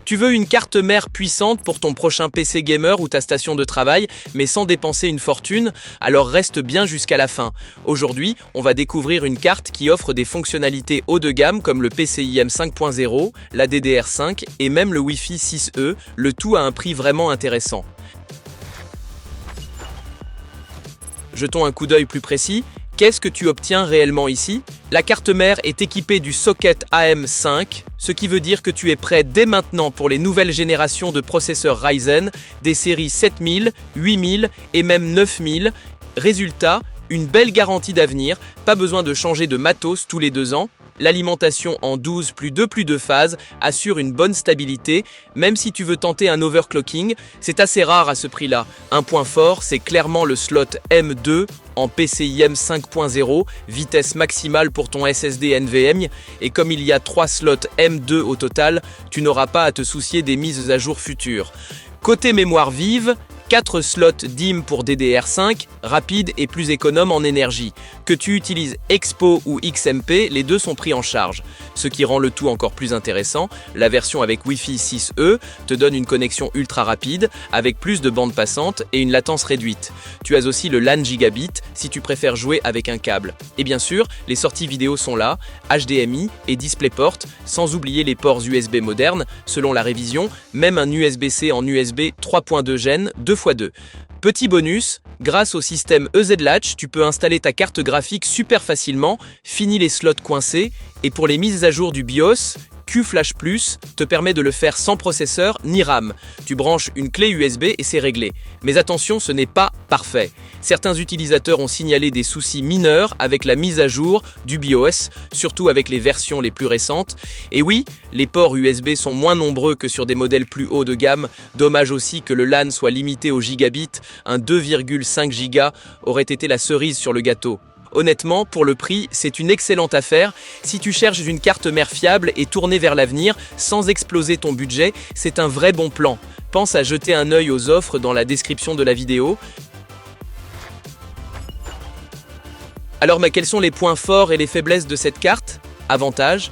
Tu veux une carte mère puissante pour ton prochain PC gamer ou ta station de travail, mais sans dépenser une fortune? Alors reste bien jusqu'à la fin. Aujourd'hui, on va découvrir une carte qui offre des fonctionnalités haut de gamme comme le PCIe 5.0, la DDR5 et même le Wi-Fi 6E, le tout à un prix vraiment intéressant. Jetons un coup d'œil plus précis. Qu'est-ce que tu obtiens réellement ici? La carte mère est équipée du socket AM5, ce qui veut dire que tu es prêt dès maintenant pour les nouvelles générations de processeurs Ryzen, des séries 7000, 8000 et même 9000. Résultat, une belle garantie d'avenir, pas besoin de changer de matos tous les 2 ans. L'alimentation en 12+2+2 phases assure une bonne stabilité, même si tu veux tenter un overclocking, c'est assez rare à ce prix-là. Un point fort, c'est clairement le slot M2 en PCIe 5.0, vitesse maximale pour ton SSD NVMe, et comme il y a 3 slots M2 au total, tu n'auras pas à te soucier des mises à jour futures. Côté mémoire vive, 4 slots DIMM pour DDR5, rapide et plus économe en énergie. Que tu utilises Expo ou XMP, les deux sont pris en charge. Ce qui rend le tout encore plus intéressant, la version avec Wi-Fi 6E te donne une connexion ultra rapide, avec plus de bandes passantes et une latence réduite. Tu as aussi le LAN Gigabit si tu préfères jouer avec un câble. Et bien sûr, les sorties vidéo sont là, HDMI et DisplayPort, sans oublier les ports USB modernes, selon la révision, même un USB-C en USB 3.2 Gen 2x2. Petit bonus, grâce au système EZ Latch, tu peux installer ta carte graphique super facilement, fini les slots coincés, et pour les mises à jour du BIOS, QFlash Plus te permet de le faire sans processeur ni RAM. Tu branches une clé USB et c'est réglé. Mais attention, ce n'est pas parfait. Certains utilisateurs ont signalé des soucis mineurs avec la mise à jour du BIOS, surtout avec les versions les plus récentes. Et oui, les ports USB sont moins nombreux que sur des modèles plus haut de gamme. Dommage aussi que le LAN soit limité au gigabit. Un 2,5 Go aurait été la cerise sur le gâteau. Honnêtement, pour le prix, c'est une excellente affaire. Si tu cherches une carte mère fiable et tournée vers l'avenir, sans exploser ton budget, c'est un vrai bon plan. Pense à jeter un œil aux offres dans la description de la vidéo. Alors, quels sont les points forts et les faiblesses de cette carte? Avantages: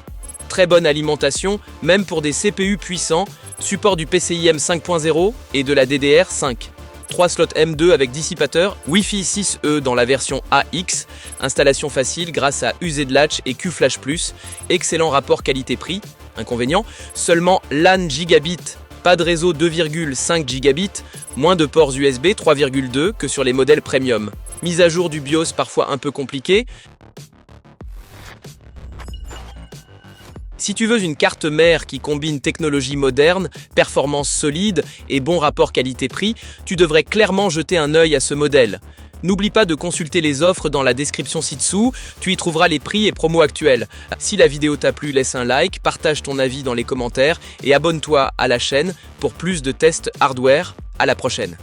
très bonne alimentation, même pour des CPU puissants, support du PCIe 5.0 et de la DDR5. 3 slots M2 avec dissipateur, Wi-Fi 6E dans la version AX, installation facile grâce à UZ Latch et QFlash Plus, excellent rapport qualité-prix. Inconvénient, seulement LAN Gigabit, pas de réseau 2,5 Gigabit, moins de ports USB 3,2 que sur les modèles premium. Mise à jour du BIOS parfois un peu compliquée. Si tu veux une carte mère qui combine technologie moderne, performance solide et bon rapport qualité-prix, tu devrais clairement jeter un œil à ce modèle. N'oublie pas de consulter les offres dans la description ci-dessous, tu y trouveras les prix et promos actuels. Si la vidéo t'a plu, laisse un like, partage ton avis dans les commentaires et abonne-toi à la chaîne pour plus de tests hardware. À la prochaine.